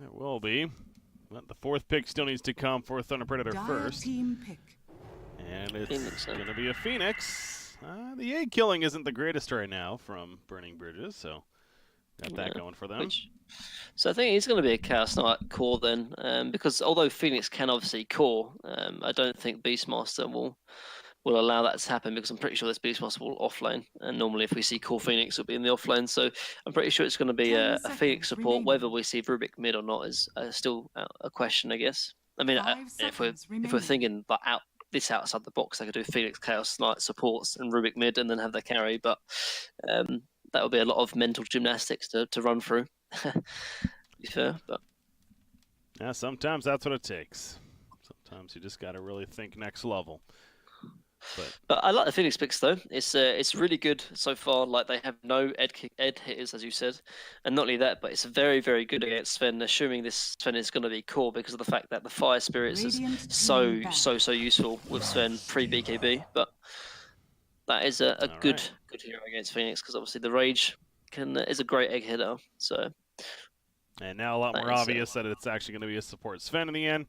And it will be. But the fourth pick still needs to come for Thunder Predator first. Team pick. And it's going to be a Phoenix. The egg killing isn't the greatest right now from Burning Bridges, so got that going for them. So I think it's going to be a Chaos Knight core then, because although Phoenix can obviously core, I don't think Beastmaster will allow that to happen, because I'm pretty sure this Beastmaster will offlane, and normally if we see core Phoenix it'll be in the offlane, so I'm pretty sure it's going to be a Phoenix support. Remaining. Whether we see Rubik mid or not is still a question, I guess. I mean, if we're thinking like outside the box, they could do Phoenix Chaos Knight supports and Rubik mid and then have the carry, but that would be a lot of mental gymnastics to run through. To be fair, but yeah, sometimes that's what it takes. Sometimes you just got to really think next level. But I like the Phoenix picks though. It's really good so far. Like, they have no ed hitters, as you said, and not only that, but it's very, very good against Sven. Assuming this Sven is going to be core because of the fact that the Fire Spirits is so useful with Sven pre BKB. But that is a good hero against Phoenix, because obviously the Rage is a great egg hitter. So. And now a lot more obvious that it's actually going to be a support Sven in the end.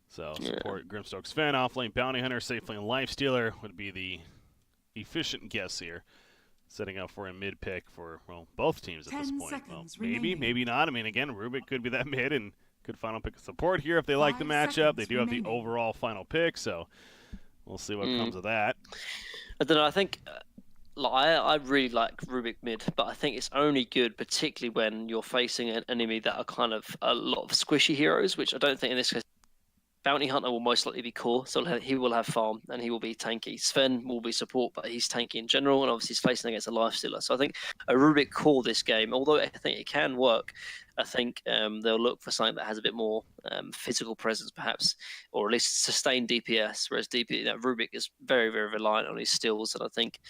So support Grimstoke Sven, offlane Bounty Hunter, safe lane Lifestealer would be the efficient guess here. Setting up for a mid pick for, well, both teams at this point. Well, maybe not. I mean, again, Rubik could be that mid and could final pick a support here if they like the matchup. They do have the overall final pick, so we'll see what comes of that. I don't know. I think I really like Rubik mid, but I think it's only good particularly when you're facing an enemy that are kind of a lot of squishy heroes, which I don't think in this case. Bounty Hunter will most likely be core, so he will have farm and he will be tanky. Sven will be support, but he's tanky in general, and obviously he's facing against a Lifestealer. So I think a Rubik core this game, although I think it can work, I think they'll look for something that has a bit more physical presence, perhaps, or at least sustained DPS. Whereas Rubik is very, very reliant on his stills, and I think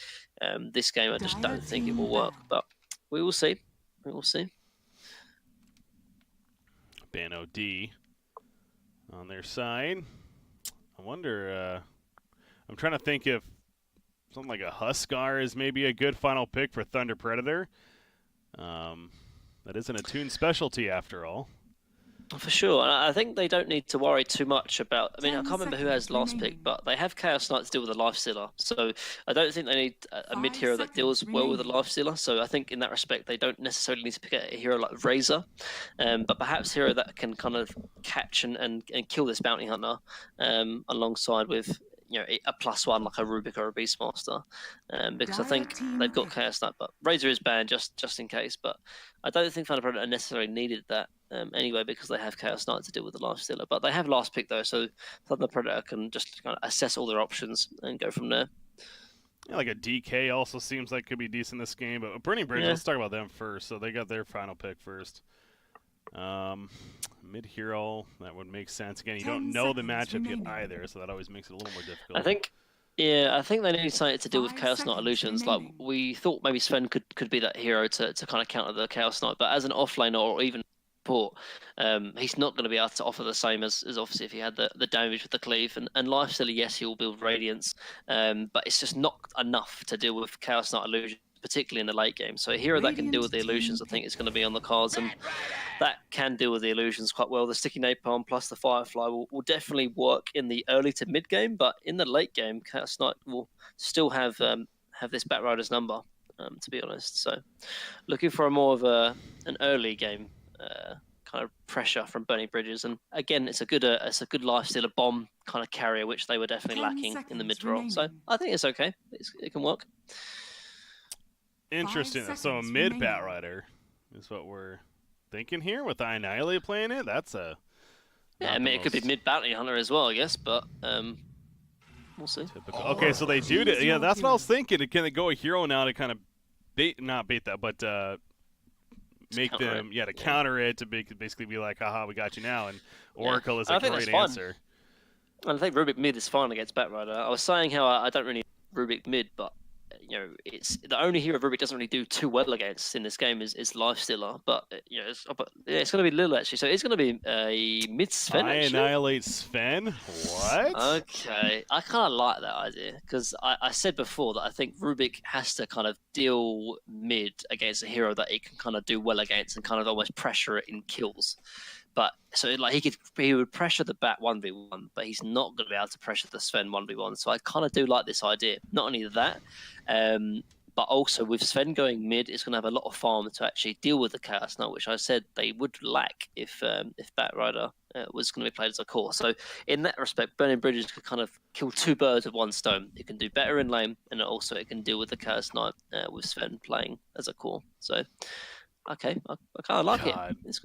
this game I just don't think it will work. But we will see. We will see. Bano D. On their side, I wonder, I'm trying to think if something like a Huskar is maybe a good final pick for Thunder Predator. That isn't a Toon specialty after all. For sure, and I think they don't need to worry too much about. I mean, I can't remember who has last pick, but they have Chaos Knight to deal with a Lifestealer, so I don't think they need a mid hero that deals well with a Lifestealer. So I think in that respect, they don't necessarily need to pick a hero like Razor, but perhaps a hero that can kind of catch and kill this Bounty Hunter alongside with a +1 like a Rubik or a Beastmaster, because I think they've got Chaos Knight, but Razor is banned just in case. But I don't think Thunder Predator necessarily needed that anyway, because they have Chaos Knight to deal with the Lifestealer. But they have last pick though, so Thunder Predator can just kind of assess all their options and go from there. Yeah, like a DK also seems like could be decent this game, but Burning Bridge, let's talk about them first. So they got their final pick first. Mid hero, that would make sense. Again, you don't know the matchup yet either, so that always makes it a little more difficult. I think they need something to deal with Chaos Knight illusions. Like, we thought maybe Sven could be that hero to kind of counter the Chaos Knight, but as an offlaner or even support, he's not going to be able to offer the same as obviously if he had the damage with the cleave. And Lifestealer, yes, he will build Radiance, but it's just not enough to deal with Chaos Knight illusions, particularly in the late game. So a hero that can deal with the illusions, I think, is going to be on the cards, and that can deal with the illusions quite well. The Sticky Napalm plus the Firefly will definitely work in the early to mid game, but in the late game, Chaos Knight will still have this Batrider's number, to be honest. So looking for a more of an early game kind of pressure from Burning Bridges, and again, it's a good Lifestealer bomb kind of carrier, which they were definitely lacking in the mid role. So I think it's okay. It can work. Interesting. So a mid Batrider is what we're thinking here with Annihilate playing it. That's a I mean, it could be mid Bounty Hunter as well, I guess, but we'll see. Typical. Okay, so they do. Yeah, that's what I was thinking. Can they go a hero now to kind of not bait that, but make them to counter it, to basically be like, haha, we got you now. And Oracle is a great answer. And I think Rubik mid is fine against Batrider. I was saying how I don't really Rubik mid, but it's the only hero Rubik doesn't really do too well against in this game is Lifestealer, but it's going to be Lil actually, so it's going to be a mid Sven. Annihilate Sven? What? Okay, I kind of like that idea, because I said before that I think Rubik has to kind of deal mid against a hero that it can kind of do well against and kind of almost pressure it in kills. But so like he would pressure the Bat 1v1, but he's not going to be able to pressure the Sven 1v1. So I kind of do like this idea. Not only that, but also with Sven going mid, it's going to have a lot of farm to actually deal with the Chaos Knight, which I said they would lack if Bat Rider was going to be played as a core. So in that respect, Burning Bridges could kind of kill two birds with one stone. It can do better in lane, and also it can deal with the Chaos Knight with Sven playing as a core. So okay, I kind of like it.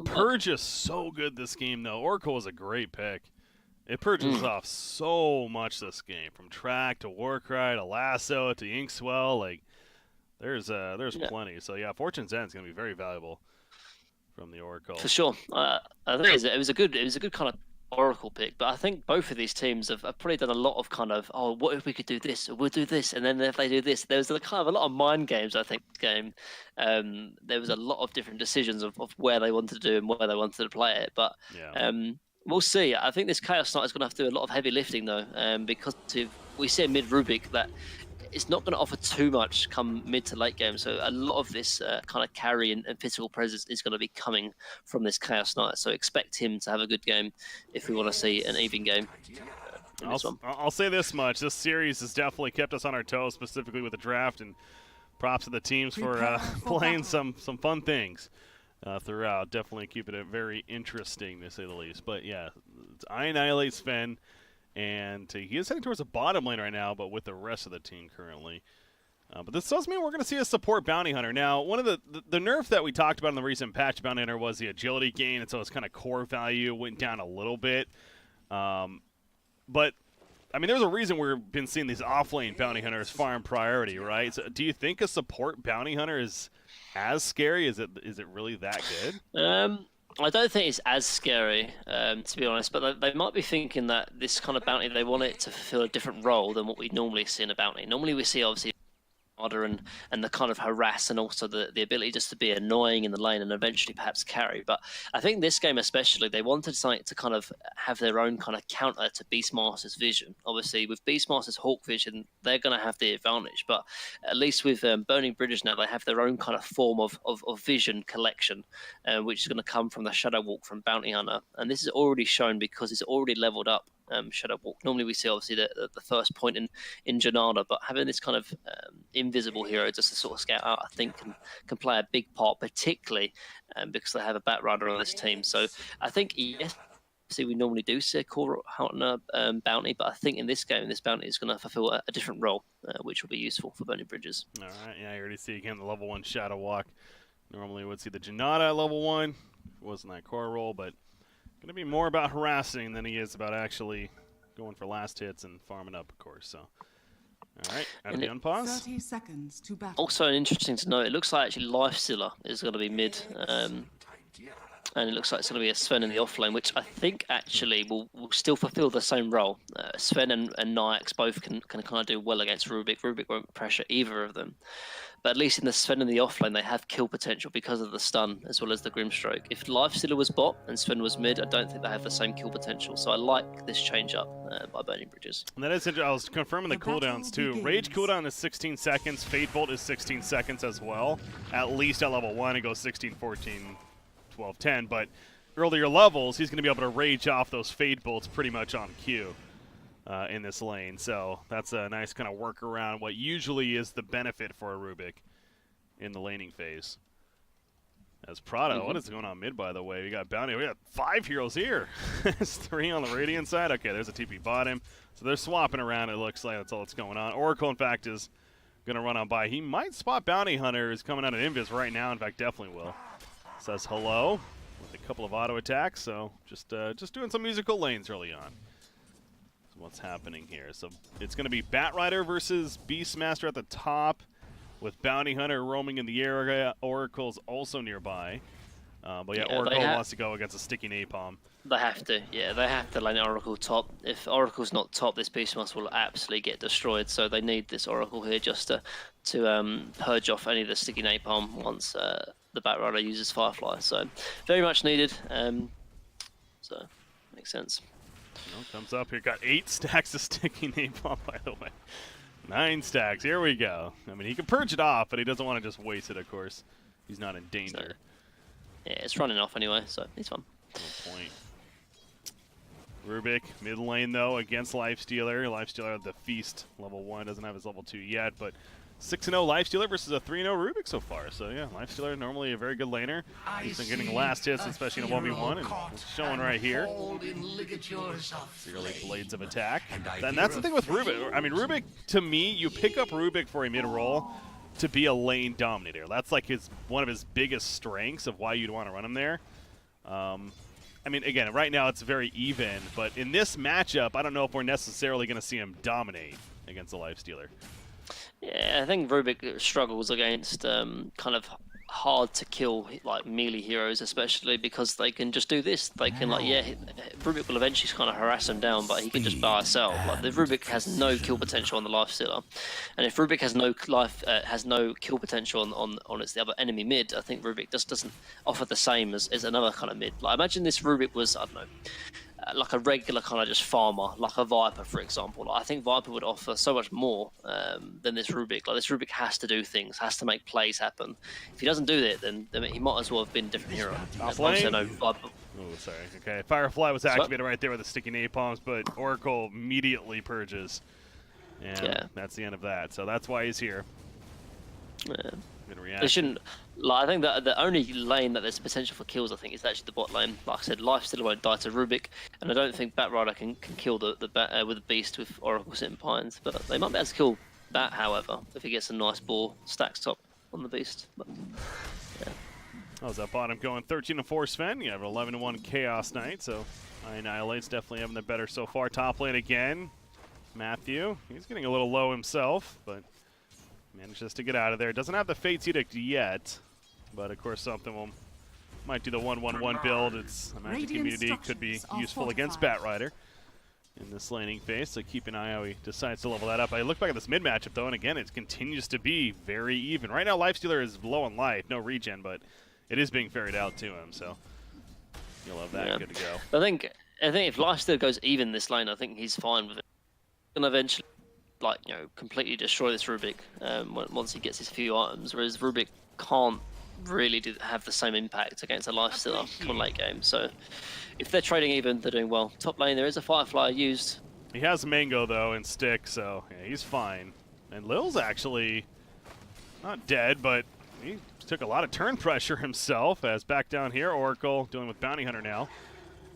Purge is so good this game, though. Oracle is a great pick. It purges off so much this game, from track to Warcry to Lasso to Inkswell. Like, there's plenty. So yeah, Fortune's End is going to be very valuable from the Oracle. For sure. I think it was a good kind of Oracle pick, but I think both of these teams have probably done a lot of kind of, oh, what if we could do this, or we'll do this, and then if they do this, there was kind of a lot of mind games, I think, game. There was a lot of different decisions of where they wanted to do and where they wanted to play it, but we'll see. I think this Chaos Knight is going to have to do a lot of heavy lifting, though, because we see a mid Rubik that it's not going to offer too much come mid to late game. So a lot of this kind of carry and physical presence is going to be coming from this Chaos Knight. So expect him to have a good game if we want to see an even game. I'll say this much. This series has definitely kept us on our toes, specifically with the draft, and props to the teams for playing some fun things throughout. Definitely keeping it very interesting, to say the least. But yeah, I annihilate Sven. And he is heading towards the bottom lane right now, but with the rest of the team currently. But this does mean we're going to see a support Bounty Hunter. Now, one of the nerf that we talked about in the recent patch Bounty Hunter was the agility gain, and so its kind of core value went down a little bit. But, I mean, there's a reason we've been seeing these off-lane Bounty Hunters farm priority, right? So do you think a support Bounty Hunter is as scary? Is it really that good? I don't think it's as scary, to be honest, but they might be thinking that this kind of bounty, they want it to fulfill a different role than what we normally see in a bounty. Normally we see, obviously, harder and the kind of harass and also the ability just to be annoying in the lane and eventually perhaps carry. But I think this game especially, they wanted something to kind of have their own kind of counter to Beastmaster's vision. Obviously, with Beastmaster's Hawk vision, they're going to have the advantage. But at least with Burning Bridges now, they have their own kind of form of vision collection, which is going to come from the Shadow Walk from Bounty Hunter. And this is already shown because it's already leveled up. Shadow Walk. Normally we see obviously the first point in Janada, but having this kind of invisible hero just to sort of scout out, I think can play a big part, particularly because they have a Bat Rider on this team. So I think yes, see we normally do see a core Hunter bounty, but I think in this game, this bounty is going to fulfill a different role, which will be useful for Burning Bridges. All right, yeah, you already see again the level 1 Shadow Walk. Normally we would see the Janada at level 1. It wasn't that core role, but going to be more about harassing than he is about actually going for last hits and farming up, of course. So, all right, out of the unpause. 30 seconds to battle. Also, interesting to note, it looks like actually Lifestealer is going to be mid, and it looks like it's going to be a Sven in the offlane, which I think actually will still fulfill the same role. Sven and Nyx both can kind of do well against Rubik. Rubik won't pressure either of them. But at least in the Sven and the offlane, they have kill potential because of the stun as well as the Grimstroke. If Lifestealer was bot and Sven was mid, I don't think they have the same kill potential. So I like this change up by Burning Bridges. And that is interesting. I was confirming the cooldowns too. Rage cooldown is 16 seconds. Fate Bolt is 16 seconds as well. At least at level 1, it goes 16, 14, 12, 10. But earlier levels, he's going to be able to rage off those Fate Bolts pretty much on cue. In this lane, so that's a nice kind of workaround what usually is the benefit for a Rubik in the laning phase. As Prado, what is going on mid, by the way? We got Bounty. We got 5 heroes here. There's 3 on the Radiant side. Okay, there's a TP bot him. So they're swapping around, it looks like. That's all that's going on. Oracle, in fact, is going to run on by. He might spot Bounty Hunter. Is coming out of Invis right now. In fact, definitely will. Says hello with a couple of auto attacks. So just doing some musical lanes early on. What's happening here. So it's going to be Bat Rider versus Beastmaster at the top with Bounty Hunter roaming in the area. Oracle's also nearby. But yeah, Oracle wants to go against a sticky Napalm. They have to, yeah, they have to lane Oracle top. If Oracle's not top, this Beastmaster will absolutely get destroyed. So they need this Oracle here just to purge off any of the sticky Napalm once the Bat Rider uses Firefly. So very much needed. So makes sense. Comes up here, got 8 stacks of sticky napalm, by the way. 9 stacks, here we go. I mean, he can purge it off, but he doesn't want to just waste it, of course. He's not in danger. So, yeah, it's running off anyway, so it's fun. No point. Rubik, mid lane though, against Lifestealer. Lifestealer at the Feast, level 1, doesn't have his level 2 yet, but 6-0 Lifestealer versus a 3-0 Rubik so far. So yeah, Lifestealer normally a very good laner. He's been getting last hits, especially in a 1v1, and it's showing right here. The early blades of attack. And that's the thing with Rubik. I mean, Rubik, to me, you pick up Rubik for a mid-roll to be a lane dominator. That's like one of his biggest strengths of why you'd want to run him there. I mean, again, right now it's very even, but in this matchup, I don't know if we're necessarily going to see him dominate against the Lifestealer. Yeah, I think Rubik struggles against kind of hard to kill like melee heroes, especially because they can just do this. They can Rubik will eventually kind of harass him down, but he can just buy himself. Like the Rubik has no kill potential on the Lifestealer, and if Rubik has no kill potential on its the other enemy mid, I think Rubik just doesn't offer the same as another kind of mid. Like imagine this Rubik was, I don't know, like a regular kind of just farmer, like a Viper, for example. Like, I think Viper would offer so much more than this Rubik. Like this Rubik has to do things, has to make plays happen. If he doesn't do it, then he might as well have been a different hero. Top lane. Oh, sorry. Okay, Firefly was activated right there with the sticky napalms, but Oracle immediately purges, and that's the end of that. So that's why he's here. Yeah. They shouldn't. Like, I think that the only lane that there's potential for kills, I think, is actually the bot lane. Like I said, Lifestealer won't die to Rubik, and I don't think Batrider can kill the with the beast with Oracle Sitting Pines. But they might be able to kill that, however, if he gets a nice ball stacks top on the beast. But, yeah. How's that bottom going? 13-4 Sven. You have an 11-1 Chaos Knight, so Annihilate's definitely having the better so far. Top lane again. Matthew, he's getting a little low himself, but manages to get out of there. Doesn't have the Fate's Edict yet, but of course something might do the 1-1-1 build. It's a Magic Community, could be useful against Batrider in this laning phase, so keep an eye how he decides to level that up. I look back at this mid matchup though, and again, it continues to be very even. Right now, Lifestealer is low on life, no regen, but it is being ferried out to him, so you'll have that good to go. I think if Lifestealer goes even this lane, I think he's fine with it. And eventually, like, you know, completely destroy this Rubik once he gets his few items, whereas Rubik can't really have the same impact against a Lifestealer on late game. So if they're trading even, they're doing well. Top lane, there is a Firefly used. He has Mango though and Stick, so yeah, he's fine. And Lil's actually not dead, but he took a lot of turn pressure himself. As back down here, Oracle dealing with Bounty Hunter now.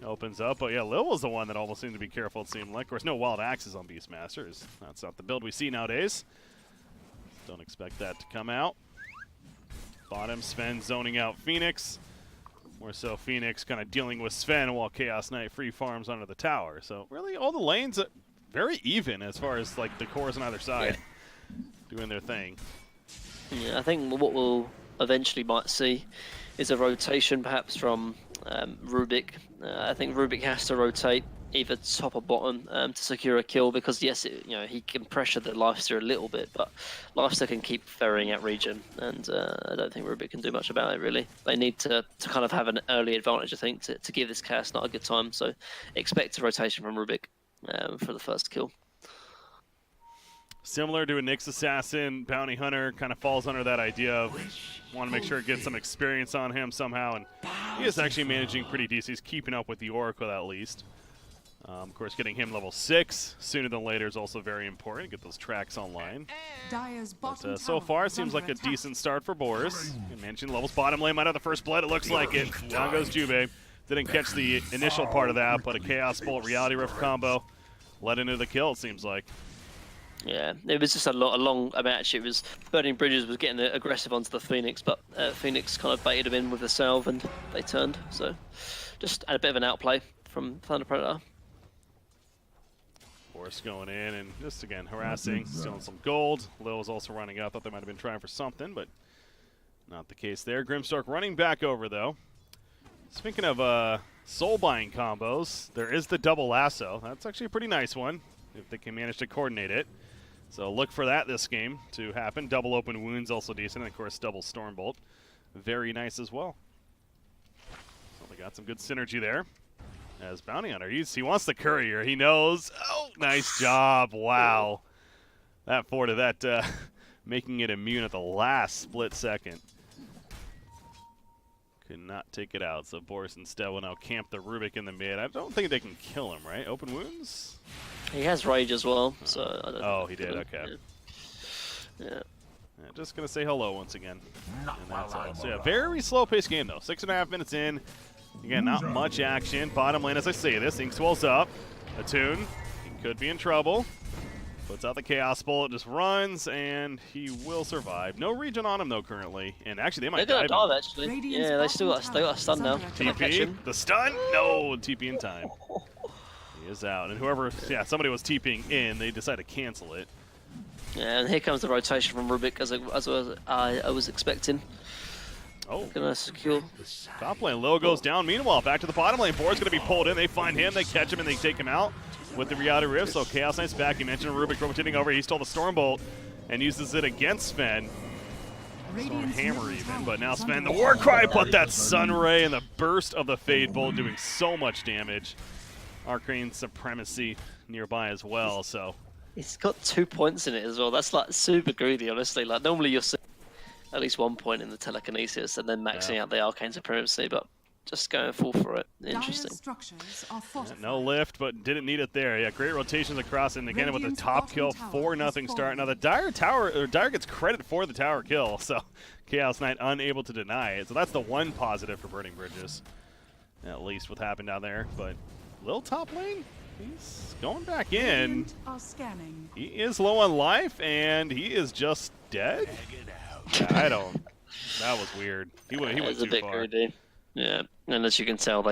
Opens up, but yeah, Lil was the one that almost seemed to be careful, it seemed like. Of course, no wild axes on Beastmasters. That's not the build we see nowadays. Don't expect that to come out. Bottom, Sven zoning out Phoenix. More so Phoenix kind of dealing with Sven while Chaos Knight free farms under the tower. So really all the lanes are very even as far as like the cores on either side doing their thing. Yeah, I think what we'll eventually might see is a rotation perhaps from Rubik. I think Rubik has to rotate either top or bottom to secure a kill, because yes, he can pressure the Lifestealer a little bit, but Lifestealer can keep ferrying out regen, and I don't think Rubik can do much about it really. They need to kind of have an early advantage, I think, to give this Chaos Knight a good time. So expect a rotation from Rubik for the first kill. Similar to a Nyx Assassin, Bounty Hunter kind of falls under that idea of want to make sure it gets some experience on him somehow, and he is actually managing pretty decent. He's keeping up with the Oracle at least. Of course, getting him level 6 sooner than later is also very important. Get those tracks online. But so far, it seems like a decent start for Boris. You mentioned levels bottom lane might have the first blood. It looks like it. Down goes Jube. Didn't catch the initial part of that, but a Chaos Bolt Reality Rift combo led into the kill, it seems like. Yeah, it was just a long match. It was Burning Bridges was getting aggressive onto the Phoenix, but Phoenix kind of baited him in with the salve and they turned. So just a bit of an outplay from Thunder Predator. Boris going in and just again harassing, stealing some gold. Lil was also running up. Thought they might have been trying for something, but not the case there. Grimstark running back over though. Speaking of soul buying combos, there is the double lasso. That's actually a pretty nice one if they can manage to coordinate it. So look for that this game to happen. Double open wounds also decent, and of course double Stormbolt. Very nice as well. So they got some good synergy there. As Bounty Hunter, he wants the courier. He knows. Oh, nice job. Wow. That forwarded that, making it immune at the last split second. Could not take it out, so Boris instead will now camp the Rubik in the mid. I don't think they can kill him, right? Open wounds? He has rage as well, so I don't Oh, he did, okay. Yeah. Just going to say hello once again. And that's all. So yeah, very slow-paced game, though. 6.5 minutes in. Again, not much action. Bottom lane, as I say this, Ink swells up. Attune, he could be in trouble. Puts out the Chaos Bolt, just runs, and he will survive. No regen on him, though, currently. And actually, they might They're dive gonna him. dive, actually. Yeah, they got a stun now. TP, the stun? No, TP in time. He is out. And whoever, yeah, somebody was TPing in, they decided to cancel it. Yeah, and here comes the rotation from Rubik, as I was expecting. Oh. Gonna secure. Top lane, Lil goes down. Meanwhile, back to the bottom lane. Board's gonna be pulled in. They find him, they catch him, and they take him out with the Reality Rift. So Chaos Knight's back. You mentioned Rubik rotating over. He stole the Stormbolt and uses it against Sven. Storm Hammer even, but now Sven, the War Cry, put that Sun Ray and the burst of the Fade Bolt doing so much damage. Arcane Supremacy nearby as well, so. It's got 2 points in it as well. That's like super greedy, honestly. Like normally you'll see at least 1 point in the telekinesis and then maxing out the Arcane Supremacy, but just going full for it. Interesting. No lift, but didn't need it there. Yeah, great rotations across, and again with the top kill, 4-0 start. Now the Dire gets credit for the tower kill, so Chaos Knight unable to deny it. So that's the one positive for Burning Bridges, at least what happened down there. But Lil top lane, he's going back in. He is low on life, and he is just dead. Yeah, I don't. That was weird. He went too far. Greedy. Yeah, and as you can tell,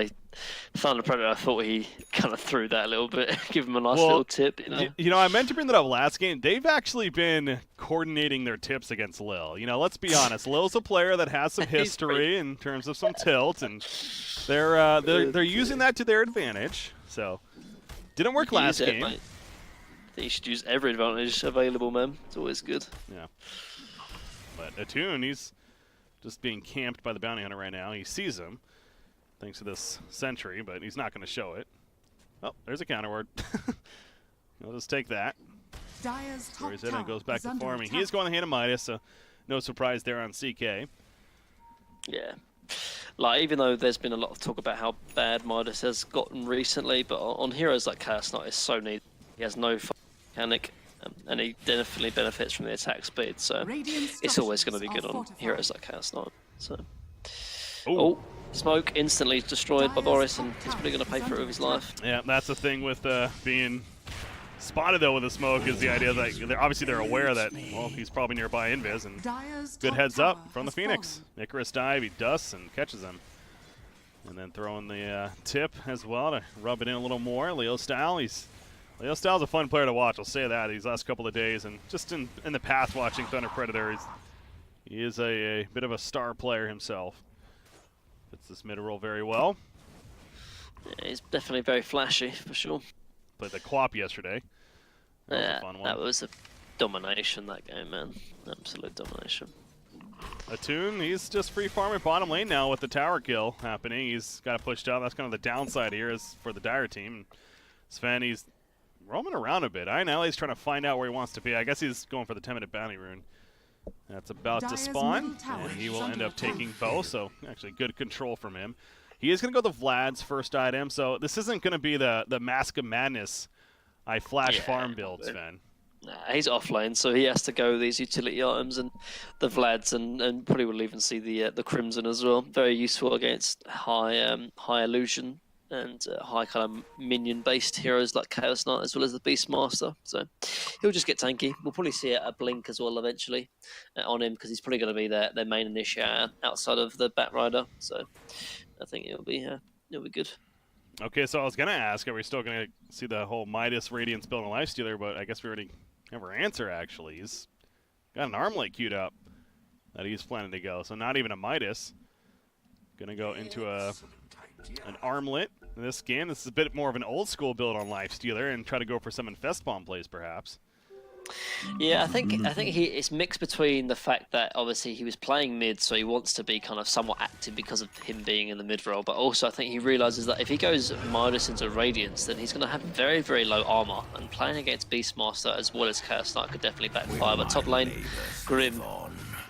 Thunder Predator, I thought he kind of threw that a little bit, give him a nice little tip. You know, I meant to bring that up last game. They've actually been coordinating their tips against Lil. You know, let's be honest. Lil's a player that has some history in terms of some tilt, and they're using that to their advantage. So, didn't work last game. Mate. I think you should use every advantage available, man. It's always good. Yeah. But Attune, he's just being camped by the bounty hunter right now. He sees him, thanks to this sentry, but he's not going to show it. Oh, there's a counter ward. He'll just take that. Where he's in and goes back to farming. He is going to hand him Midas, so no surprise there on CK. Yeah. Like, even though there's been a lot of talk about how bad Midas has gotten recently, but on heroes like Chaos Knight, it's so needed. He has no mechanic. And he definitely benefits from the attack speed, so it's always going to be good on heroes like Chaos Knight. So, smoke instantly destroyed by Boris, and he's probably going to pay for it with his life. Yeah, that's the thing with being spotted though with the smoke is the idea that they're aware that he's probably nearby invis, and good heads up from the Phoenix. Icarus dive, he dusts and catches him, and then throwing the tip as well to rub it in a little more. Leo style, Leo Style's a fun player to watch, I'll say that, these last couple of days. And just in the past watching Thunder Predator, he is a bit of a star player himself. Fits this mid roll very well. Yeah, he's definitely very flashy, for sure. Played the Quap yesterday. That was a fun one. That was a domination, that game, man. Absolute domination. Attune, he's just free farming bottom lane now with the tower kill happening. He's got it pushed out. That's kind of the downside here is for the Dire team. Sven, he's roaming around a bit. I know he's trying to find out where he wants to be. I guess he's going for the 10-minute bounty rune. That's about to spawn, and he will end up taking both, so actually good control from him. He is going to go the Vlad's first item, so this isn't going to be the Mask of Madness flash farm build, Sven. Nah, he's offlane, so he has to go these utility items and the Vlad's, and probably will even see the Crimson as well. Very useful against high illusion and high kind of minion-based heroes like Chaos Knight, as well as the Beastmaster. So he'll just get tanky. We'll probably see a blink as well eventually on him, because he's probably going to be their main initiator outside of the Batrider. So I think it'll be good. Okay, so I was going to ask, are we still going to see the whole Midas Radiance build on Lifestealer? But I guess we already have our answer, actually. He's got an Armlet queued up that he's planning to go. So not even a Midas. Going to go into an Armlet in this game. This is a bit more of an old school build on Lifestealer, and try to go for some Infest Bomb plays, perhaps. Yeah, I think it's mixed between the fact that obviously he was playing mid, so he wants to be kind of somewhat active because of him being in the mid role, but also I think he realizes that if he goes Midas into Radiance, then he's going to have very, very low armor, and playing against Beastmaster as well as Chaos Knight could definitely backfire. But top lane, Grim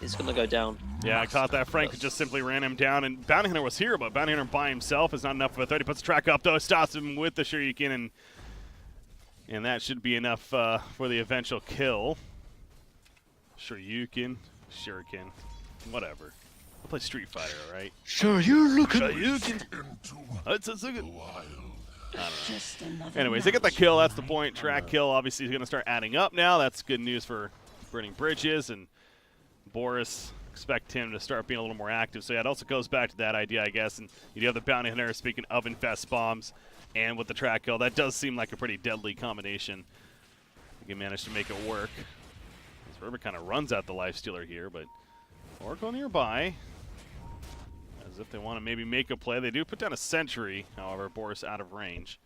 is going to go down. Yeah, I caught that. Frank just simply ran him down, and Bounty Hunter was here, but Bounty Hunter by himself is not enough of a threat. He puts the track up, though, stops him with the Shuriken, and that should be enough for the eventual kill. Shuriken, whatever. I'll play Street Fighter, all right? Shoryuken. That's a good. I don't know. Anyways, they get the kill. That's the point. Track kill, obviously, is going to start adding up now. That's good news for burning bridges, and Boris, expect him to start being a little more active. So yeah, it also goes back to that idea, I guess. And you have the Bounty Hunter, speaking of infest bombs, and with the track kill, that does seem like a pretty deadly combination. I think he managed to make it work. This River kind of runs out the Lifestealer here, but Oracle nearby. As if they want to maybe make a play. They do put down a sentry, however, Boris out of range.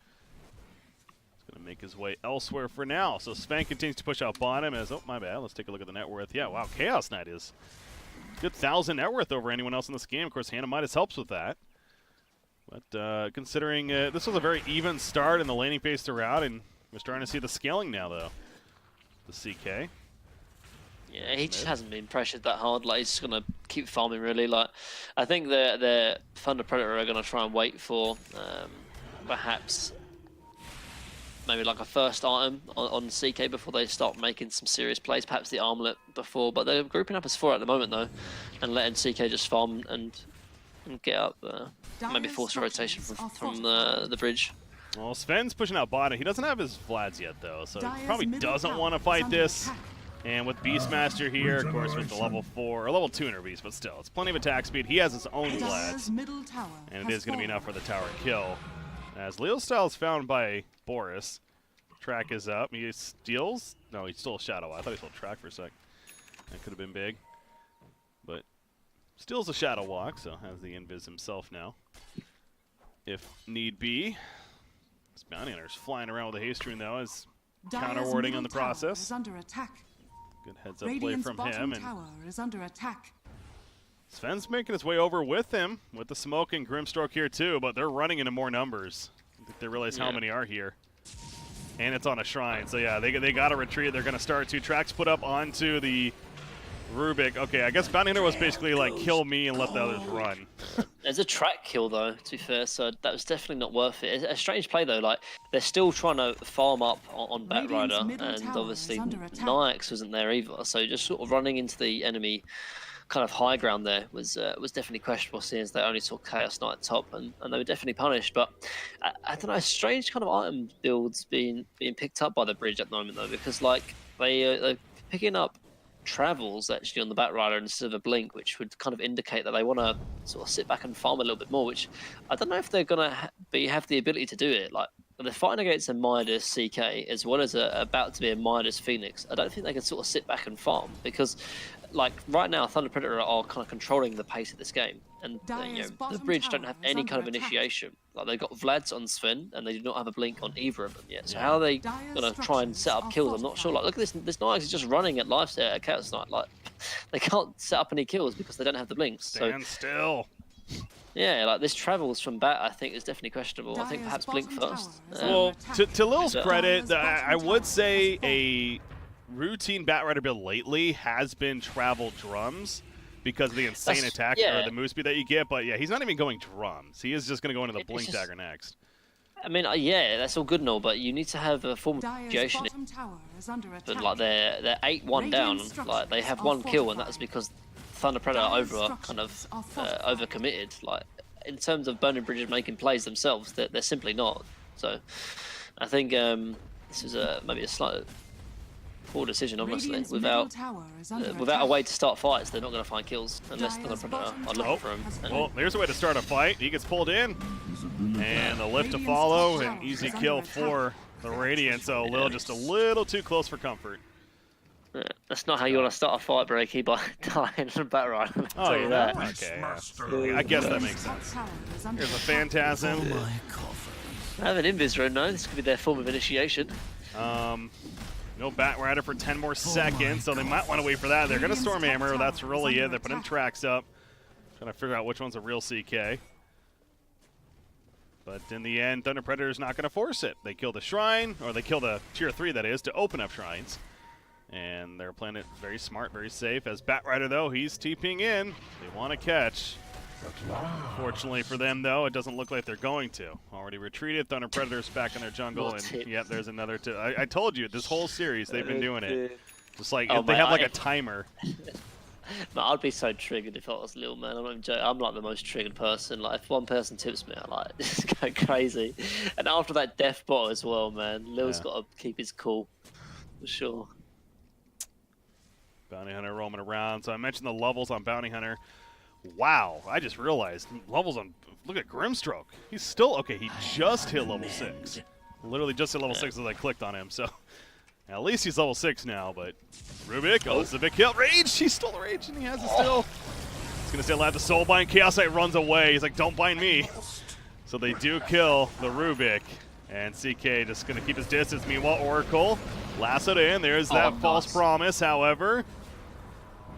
He's going to make his way elsewhere for now. So Sven continues to push out bottom as, oh, my bad. Let's take a look at the net worth. Yeah, wow, Chaos Knight is good 1,000 net worth over anyone else in this game. Of course, Hannah Midas helps with that. But considering this was a very even start in the laning phase throughout, and we're starting to see the scaling now, though. The CK. Yeah, he just hasn't been pressured that hard. Like, he's just gonna keep farming, really. Like, I think the Thunder Predator are gonna try and wait for perhaps maybe like a first item on CK before they start making some serious plays. Perhaps the armlet before, but they're grouping up as 4 at the moment though, and letting CK just farm and get up. Maybe force a rotation from the bridge. Well, Sven's pushing out bottom. He doesn't have his Vlads yet though, so he probably doesn't want to fight this. And with Beastmaster here, of course, with the level 4 or level 2 Inner Beast, but still, it's plenty of attack speed. He has his own Vlads, and it is going to be enough for the tower kill. As Leo Style is found by Boris, track is up. He steals. No, he stole Shadow. I thought he stole track for a sec. That could have been big, but steals a Shadow Walk, so has the Invis himself now, if need be. This Bounty Hunter's flying around with a haste rune though, is counter-warding on the process. Good heads up play from him, and is under attack. Sven's making his way over with him, with the smoke and Grimstroke here too, but they're running into more numbers. I think they realize how many are here. And it's on a shrine, so yeah, they got to retreat. They're going to start 2 tracks put up onto the Rubik. Okay, I guess Bounty Hunter was basically like, kill me and let the others run. There's a track kill though, to be fair, so that was definitely not worth it. It's a strange play though, like they're still trying to farm up on Batrider, and obviously Nyx wasn't there either, so just sort of running into the enemy kind of high ground there was definitely questionable, seeing as they only saw Chaos Knight top, and they were definitely punished. But I don't know, strange kind of item builds being picked up by the bridge at the moment though, because like they're picking up travels actually on the Batrider instead of a blink, which would kind of indicate that they want to sort of sit back and farm a little bit more, which I don't know if they're going to have the ability to do it. Like, they're fighting against a Midas CK as well as about to be a Midas Phoenix. I don't think they can sort of sit back and farm, because like right now Thunder Predator are kind of controlling the pace of this game, and the bridge don't have any kind of initiation. Like, they've got Vlads on Sven, and they do not have a blink on either of them yet. So how are they going to try and set up kills? I'm not sure. Like, look at this Nyx is just running at Lifesteal at Chaos Knight. Like, they can't set up any kills because they don't have the blinks. Stand still. Yeah, like this travels from Bat, I think is definitely questionable. I think perhaps blink first. Well, to Lil's credit, I would say a routine Batrider build lately has been travel drums, because of the insane attack or the move speed that you get. But yeah, he's not even going drums. He is just going to go into the blink dagger next. I mean, yeah, that's all good and all, but you need to have a form of situation. But like they're 8-1 down. Like, they have 1 kill, and that's because Thunder Predator overcommitted. Like, in terms of burning bridges making plays themselves, they're simply not. So I think this is maybe a slight poor decision, honestly. Without a way to start fights, they're not going to find kills unless Thunder Predator are looking for him. Well, there's a way to start a fight. He gets pulled in, and a lift to follow, an easy kill for the Radiant. So Lil just a little too close for comfort. Yeah, that's not how you want to start a fight, Breaky, by dying in a Batrider. Oh, yeah, that. Okay, yeah. I guess that makes sense. Here's a Phantasm. I have an Invis rune, though. This could be their form of initiation. No Batrider for 10 more seconds, so they might want to wait for that. They're going to Storm Hammer. That's really it. They're putting tracks up, trying to figure out which one's a real CK. But in the end, Thunder Predator's not going to force it. They kill the Shrine, or they kill the Tier 3, that is, to open up Shrines. And they're playing it very smart, very safe. As Batrider, though, he's TPing in. They want to catch. Fortunately for them, though, it doesn't look like they're going to. Already retreated. Thunder Predators back in their jungle. And yep, there's another two. I told you, this whole series, they've been doing it. Just like, they have like a timer. Man, I'd be so triggered if I was Lil, man. I'm not even joking. I'm like the most triggered person. Like, if one person tips me, I like just go crazy. And after that death bot as well, man, Lil's got to keep his cool, for sure. Bounty Hunter roaming around. So I mentioned the levels on Bounty Hunter. Wow, I just realized levels on. Look at Grimstroke. He's still okay. He just hit level 6. Literally just hit level 6 as I clicked on him. So at least he's level 6 now. But Rubik, oh, this is a big kill. Rage. He stole the rage and he has it still. He's gonna stay alive. The soul bind. Chaos Knight runs away. He's like, don't bind me. So they do kill the Rubik. And CK just gonna keep his distance. Meanwhile, Oracle lassoed in. There's that false promise. However,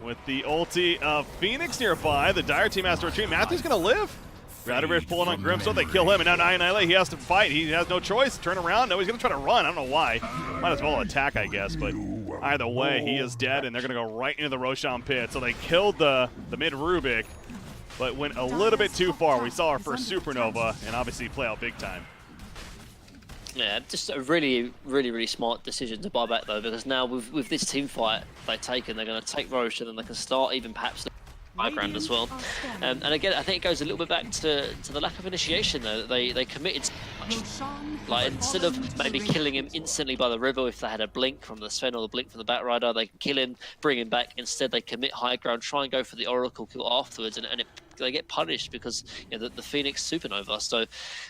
with the ulti of Phoenix nearby, the Dire team has to retreat. Matthew's gonna live. Radavir's pulling on Grimstone. They kill him, and now Annihilate, he has to fight. He has no choice. Turn around. No, he's gonna try to run. I don't know why. Might as well attack, I guess. But either way, he is dead, and they're gonna go right into the Roshan pit. So they killed the mid Rubik, but went a little bit too far. We saw our first Supernova, and obviously play out big time. Yeah, just a really, really, really smart decision to buy back though, because now with this team fight they've taken, they're going to take Roche, and then they can start even perhaps the high ground as well. And again, I think it goes a little bit back to the lack of initiation though. They committed so much. Like, instead of maybe killing him instantly by the river if they had a blink from the Sven or the blink from the Batrider, they can kill him, bring him back. Instead, they commit high ground, try and go for the Oracle kill afterwards, and they get punished because the Phoenix Supernova. So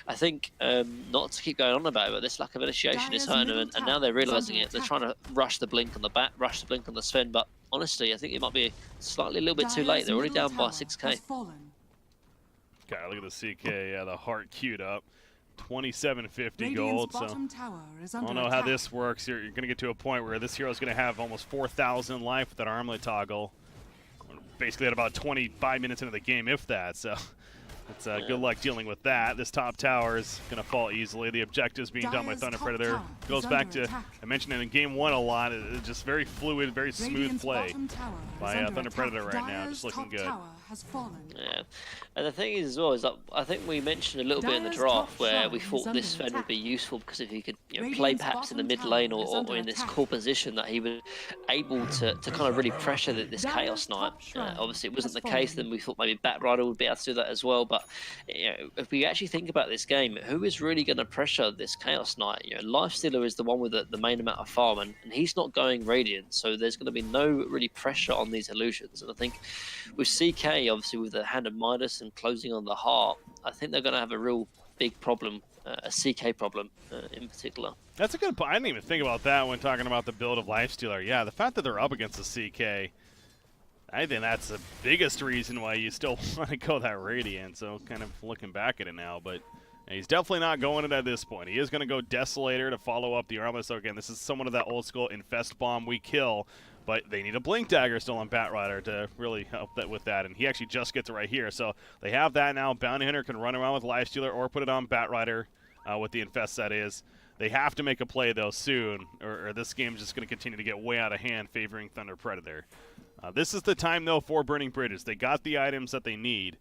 I think not to keep going on about it, but this lack of initiation is hurting them, and now they're realizing it. They're trying to rush the blink on the Bat, rush the blink on the Sven, but honestly, I think it might be slightly a little bit too late. They're already down by 6k. God, look at the CK, yeah, the heart queued up. 2750 gold, so I don't know how this works. You're going to get to a point where this hero is going to have almost 4,000 life with that armlet toggle. Basically at about 25 minutes into the game, if that, so it's good luck dealing with that. This top tower is going to fall easily. The objectives being done by Thunder Predator goes back to, I mentioned it in game 1 a lot, it's just very fluid, very smooth play by Thunder Predator right now, just looking good. Yeah, and the thing is as well is that I think we mentioned a little bit in the draft where we thought this Sven would be useful because if he could play perhaps in the mid lane or in this core position, that he was able to kind of really pressure this Chaos Knight. Obviously it wasn't the case, then we thought maybe Batrider would be able to do that as well, but if we actually think about this game, who is really going to pressure this Chaos Knight? Lifestealer is the one with the main amount of farm, and he's not going Radiant, so there's going to be no really pressure on these illusions. And I think with CK, obviously with the Hand of Midas and closing on the heart, I think they're going to have a real big problem, a CK problem in particular. That's a good point. I didn't even think about that when talking about the build of Lifestealer. Yeah, the fact that they're up against the CK, I think that's the biggest reason why you still want to go that Radiant. So kind of looking back at it now, but he's definitely not going it at this point. He is going to go Desolator to follow up the Armlet. So again, this is somewhat of that old school Infest Bomb we kill, but they need a Blink Dagger still on Batrider to really help that with that, and he actually just gets it right here. So they have that now. Bounty Hunter can run around with Lifestealer or put it on Batrider with the Infest that is. They have to make a play though soon, or this game is just going to continue to get way out of hand favoring Thunder Predator. This is the time though for Burning Bridges. They got the items that they need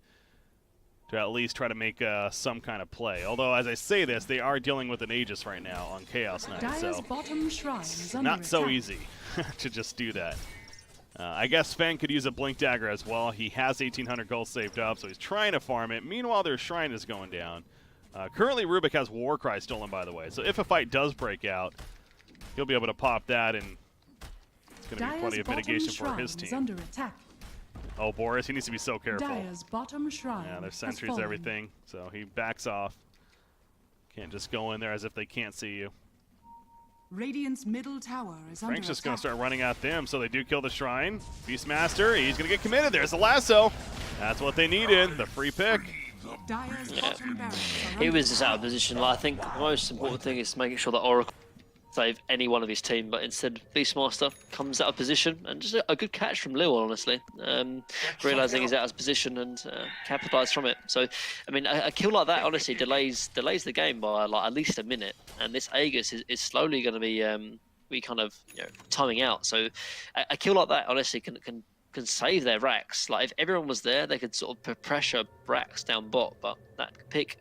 to at least try to make some kind of play. Although, as I say this, they are dealing with an Aegis right now on Chaos Knight, so it's not so easy to just do that. I guess Sven could use a Blink Dagger as well. He has 1,800 gold saved up, so he's trying to farm it. Meanwhile, their Shrine is going down. Currently, Rubik has Warcry stolen, by the way, so if a fight does break out, he'll be able to pop that, and it's going to be plenty of mitigation for his team. Oh, Boris, he needs to be so careful. Yeah, there's sentries, everything, so he backs off. Can't just go in there as if they can't see you. Radiant's middle tower is Frank's just going to start running at them, so they do kill the Shrine. Beastmaster, he's going to get committed. There's the lasso. That's what they needed, the free pick. Yeah. He was just out of position. I think the most important thing is making sure that Oracle save any one of his team, but instead Beastmaster comes out of position, and just a good catch from Lil, honestly, realizing he's out of position and capitalize from it. So I mean, a kill like that honestly delays the game by like at least a minute, and this Aegis is slowly going to be we kind of timing out. So a kill like that honestly can save their racks. Like if everyone was there, they could sort of pressure racks down bot, but that pick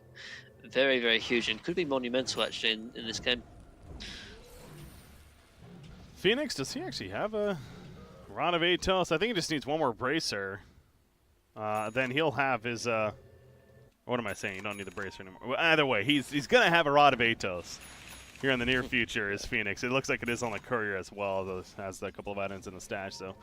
very, very huge and could be monumental actually in this game. Phoenix, does he actually have a Rod of Atos? I think he just needs one more bracer. Then he'll have his what am I saying? You don't need the bracer anymore. Well, either way, he's gonna have a Rod of Atos here in the near future. Is Phoenix? It looks like it is on the courier as well. Has a couple of items in the stash. So,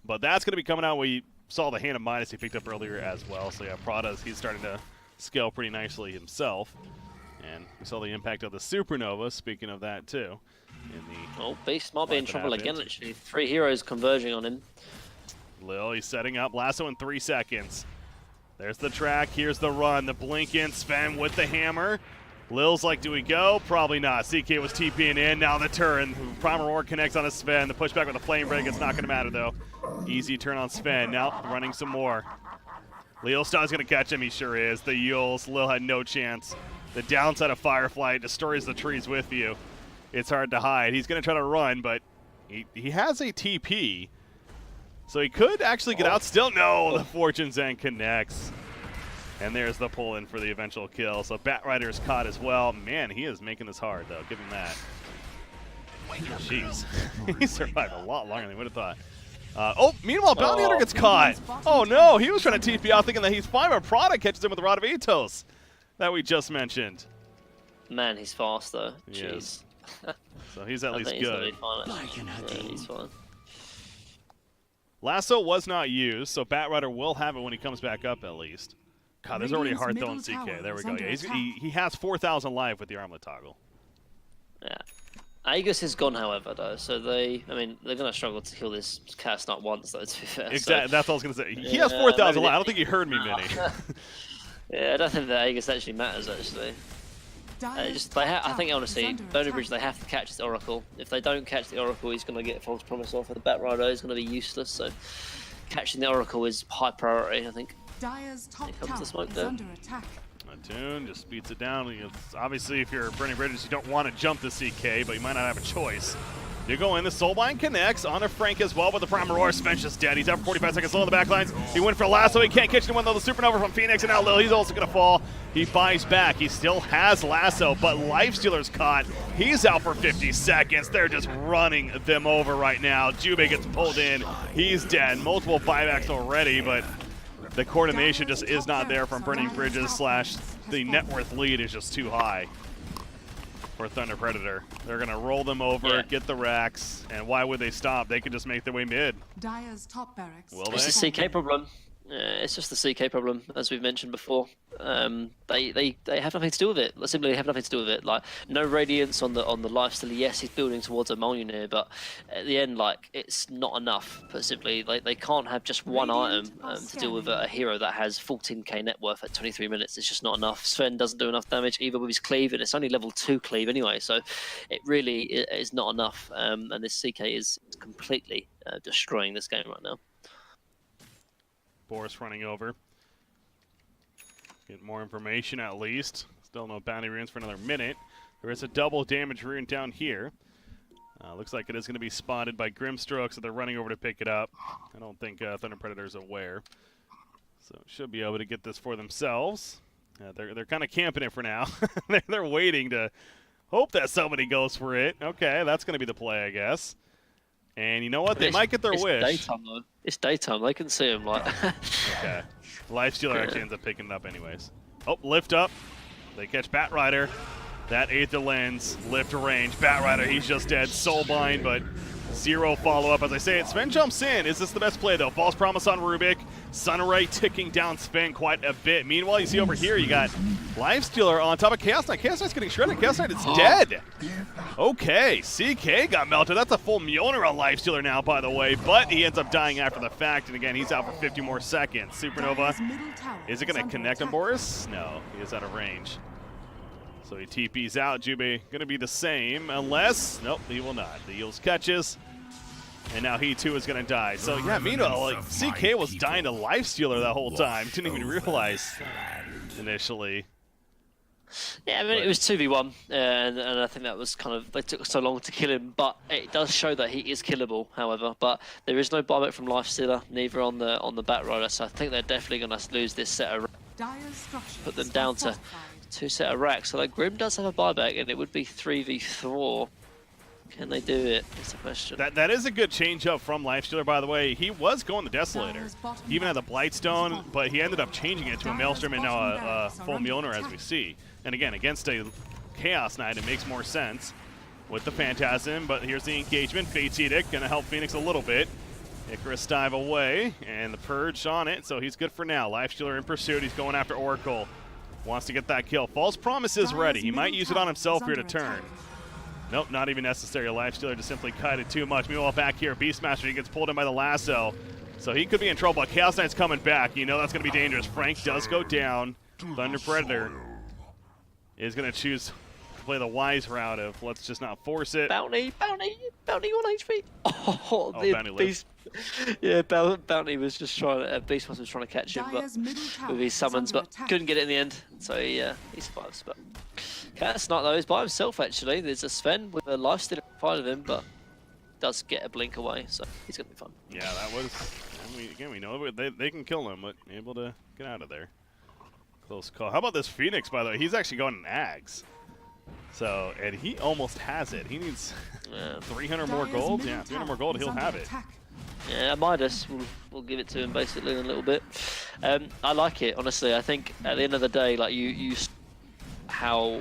but that's gonna be coming out. We saw the Hand of Midas he picked up earlier as well. So yeah, Prada's he's starting to scale pretty nicely himself, and we saw the impact of the Supernova. Speaking of that too, in the Beast might be in trouble again. Actually, 3 heroes converging on him. Lil, he's setting up. Lasso in 3 seconds. There's the track. Here's the run. The blink in. Sven with the hammer. Lil's like, do we go? Probably not. CK was TPing in. Now the turn. Primal Roar connects on a Sven. The pushback with the flame break. It's not going to matter, though. Easy turn on Sven. Now running some more. Leostar's going to catch him. He sure is. The Yules. Lil had no chance. The downside of Firefly destroys the trees with you. It's hard to hide. He's going to try to run, but he has a TP. So he could actually get out still. No, the Fortune's End connects. And there's the pull-in for the eventual kill. So Batrider is caught as well. Man, he is making this hard, though. Give him that. Jeez. He survived a lot longer than we would have thought. Meanwhile, Bounty Hunter gets caught. Oh, no. He was trying to TP out thinking that he's fine, but Prada catches him with the Rod of Atos that we just mentioned. Man, he's fast, though. Jeez. So he's at least good. He's fine. Lasso was not used, so Batrider will have it when he comes back up at least. God, there's already hard throwing CK. There we go. Yeah, he has 4,000 life with the armlet toggle. Yeah. Aegis is gone, however, though, so they're going to struggle to kill this Chaos Knight once, though, to be fair. Exactly, so, that's what I was going to say. He has 4,000 life. I don't think he heard me, Minnie. Yeah, I don't think that Aegis actually matters, actually. I think, honestly, Burning Bridge, they have to catch this Oracle. If they don't catch the Oracle, he's going to get False Promise off, and the Batrider is going to be useless, so catching the Oracle is high priority, I think. Here comes the smoke, though. Tune just beats it down. Obviously, if you're Burning Bridges, you don't want to jump the CK, but you might not have a choice. You go in, the Soulbind connects onto Frank as well, but the Primal Roar, Sven's just dead. He's out for 45 seconds low on the backlines. He went for Lasso, he can't catch anyone though. The Supernova from Phoenix, and now Lil, he's also going to fall. He buys back, he still has Lasso, but Lifestealer's caught. He's out for 50 seconds. They're just running them over right now. Jubei gets pulled in, he's dead. Multiple buybacks already, but the coordination just is not there from Burning Bridges / the net worth lead is just too high for Thunder Predator. They're going to roll them over, get the racks, and why would they stop? They could just make their way mid. Dire's top barracks. Will it's they? the CK problem. It's just the CK problem, as we've mentioned before. They have nothing to do with it. They simply have nothing to do with it. Like, no radiance on the lifesteal. Yes, he's building towards a Mjolnir, but at the end, like, it's not enough. But simply, they can't have just one item to deal with a hero that has 14k net worth at 23 minutes. It's just not enough. Sven doesn't do enough damage either with his cleave, and it's only level 2 cleave anyway. So it really is not enough. And this CK is completely destroying this game right now. Boris running over. Get more information at least. Still no bounty runes for another minute. There is a double damage rune down here. Looks like it is going to be spotted by Grimstroke, so they're running over to pick it up. I don't think Thunder Predator's aware. So should be able to get this for themselves. They're kind of camping it for now. they're waiting to hope that somebody goes for it. Okay, that's going to be the play, I guess. And you know what? They might get their wish. It's daytime, though. It's daytime. They can see him, like. Okay. Lifestealer actually ends up picking it up anyways. Oh, lift up. They catch Batrider. That Aether Lens, lift range. Batrider, he's just dead. Soulbind, but 0 follow-up. As I say it, Sven jumps in. Is this the best play, though? False Promise on Rubik. Sunray ticking down Sven quite a bit. Meanwhile, you see over here, you got Lifestealer on top of Chaos Knight. Chaos Knight's getting shredded. Chaos Knight is dead. Okay, CK got melted. That's a full Mjolnir on Lifestealer now, by the way, but he ends up dying after the fact, and again, he's out for 50 more seconds. Supernova, is it going to connect him, Boris? No, he is out of range. So he TP's out. Jubei going to be the same, unless, nope, he will not. The Eels catches, and now he too is going to die. So yeah, meanwhile, like, CK was dying to Lifestealer that whole time. Didn't even realize initially. Yeah, I mean, it was 2v1, and I think that was kind of, they took so long to kill him, but it does show that he is killable, however. But there is no buyback from Lifestealer, neither on the Batrider, so I think they're definitely going to lose this set of put them down to 2 set of racks. So like, Grim does have a buyback, and it would be 3v4. Can they do it? That's the question. That is a good change up from Lifestealer, by the way. He was going the Desolator. He even had the Blightstone, but he ended up changing it to a Maelstrom and now a full Mjolnir, as we see. And again, against a Chaos Knight, it makes more sense with the Phantasm, but here's the engagement. Fate's Edict going to help Phoenix a little bit. Icarus dive away, and the Purge on it, so he's good for now. Lifestealer in pursuit. He's going after Oracle. Wants to get that kill. False Promise is ready. He might use it on himself here to turn. Nope, not even necessary. Lifestealer just simply kited too much. Meanwhile, back here, Beastmaster, he gets pulled in by the lasso. So he could be in trouble, but Chaos Knight's coming back. You know that's going to be dangerous. Frank does go down. Thunder Predator is going to choose to play the wise route of let's just not force it. Bounty 1 HP. Oh, the Bounty Beast. Yeah, Bounty was just trying. Beastmaster was trying to catch him, but with his summons, but couldn't get it in the end. So he survives. But Chaos Knight though is by himself actually. There's a Sven with a Lifestealer in front of him, but does get a blink away, so he's gonna be fun. Yeah, that was. I mean, again, we know they can kill him, but able to get out of there. Close call. How about this Phoenix, by the way? He's actually going in Ags. So, and he almost has it. He needs 300 more gold. Yeah, 300 more gold, he'll have it. Yeah, Midas will give it to him basically in a little bit. I like it, honestly. I think at the end of the day, like you how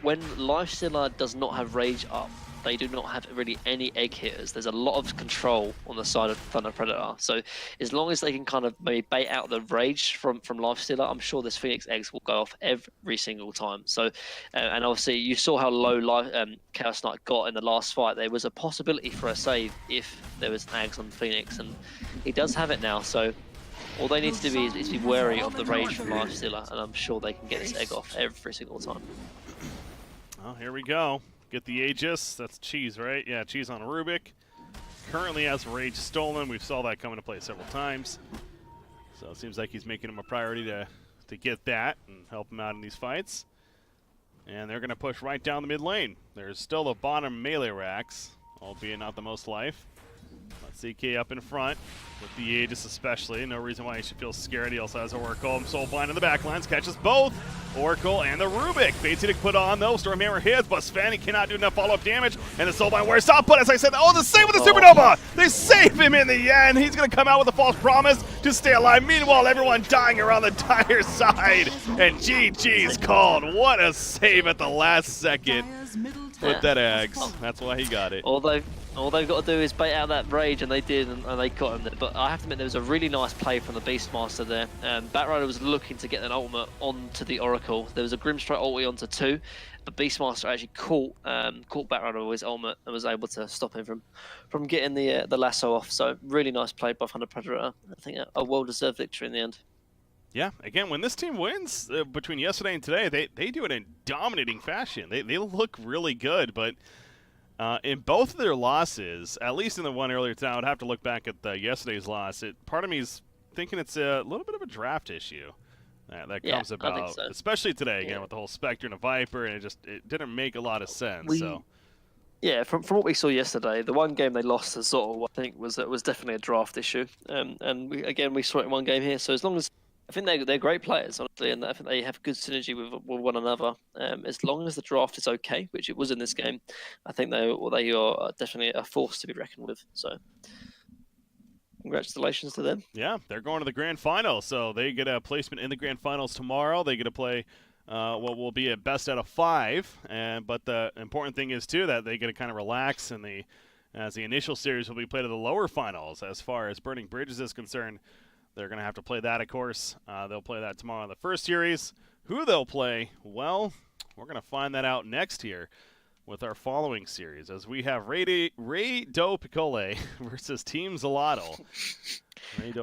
when Lifestealer does not have rage up, they do not have really any egg hitters. There's a lot of control on the side of Thunder Predator. So as long as they can kind of maybe bait out the rage from Lifestealer, I'm sure this Phoenix eggs will go off every single time. So, and obviously you saw how low Chaos Knight got in the last fight. There was a possibility for a save if there was eggs on Phoenix, and he does have it now. So all they need to do is be wary of the rage from Lifestealer, and I'm sure they can get this egg off every single time. Well, here we go. Get the Aegis. That's Cheese, right? Yeah, Cheese on Rubik. Currently has Rage stolen. We saw that come into play several times. So it seems like he's making him a priority to get that and help him out in these fights. And they're going to push right down the mid lane. There's still the bottom melee racks, albeit not the most life. Let's see CK up in front with the Aegis especially. No reason why he should feel scared. He also has Oracle and Soulbind in the backlines. Catches both Oracle and the Rubik. Fate's Edict put on though. Stormhammer hits, but Sven cannot do enough follow-up damage. And the Soulbind wears off. But as I said, the save with the Supernova! They save him in the end. He's going to come out with a false promise to stay alive. Meanwhile, everyone dying around the dire side. And GG's called. What a save at the last second with that Ags. That's why he got it. All they've got to do is bait out that rage, and they did, and they got him. But I have to admit, there was a really nice play from the Beastmaster there. Batrider was looking to get an ultimate onto the Oracle. There was a Grimstrike ulti onto 2, but Beastmaster actually caught Batrider with his ultimate and was able to stop him from getting the lasso off. So really nice play by Thunder Predator. I think a well-deserved victory in the end. Yeah, again, when this team wins between yesterday and today, they do it in dominating fashion. They look really good, but in both of their losses, at least in the one earlier today, I would have to look back at yesterday's loss. Part of me is thinking it's a little bit of a draft issue that comes about, I think so. Especially today, again, with the whole Spectre and a Viper, and it didn't make a lot of sense. Yeah, from what we saw yesterday, the one game they lost to Zotto, I think, was definitely a draft issue. And we saw it in one game here. So as long as I think they're great players, honestly, and I think they have good synergy with one another. As long as the draft is okay, which it was in this game, I think they are definitely a force to be reckoned with. So, congratulations to them. Yeah, they're going to the grand final, so they get a placement in the grand finals tomorrow. They get to play what will be a best out of 5, but the important thing is too that they get to kind of relax, and as the initial series will be played at the lower finals. As far as Burning Bridges is concerned, they're going to have to play that, of course. They'll play that tomorrow in the first series. Who they'll play, well, we're going to find that out next here with our following series, as we have Ray Do Piccole versus Team Zalato. Ray Do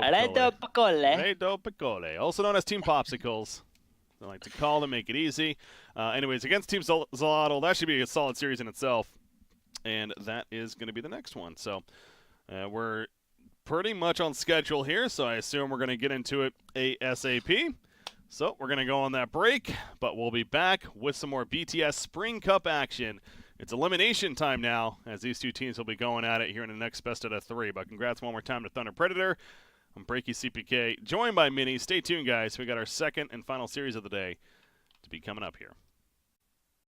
Piccole, also known as Team Popsicles. I like to call them, make it easy. Anyways, against Team Zalato, that should be a solid series in itself. And that is going to be the next one. So we're pretty much on schedule here, so I assume we're going to get into it ASAP. So we're going to go on that break, but we'll be back with some more BTS Spring Cup action. It's elimination time now, as these two teams will be going at it here in the next best out of 3. But congrats one more time to Thunder Predator. I'm Breaky CPK, joined by Mini. Stay tuned, guys. We got our second and final series of the day to be coming up here.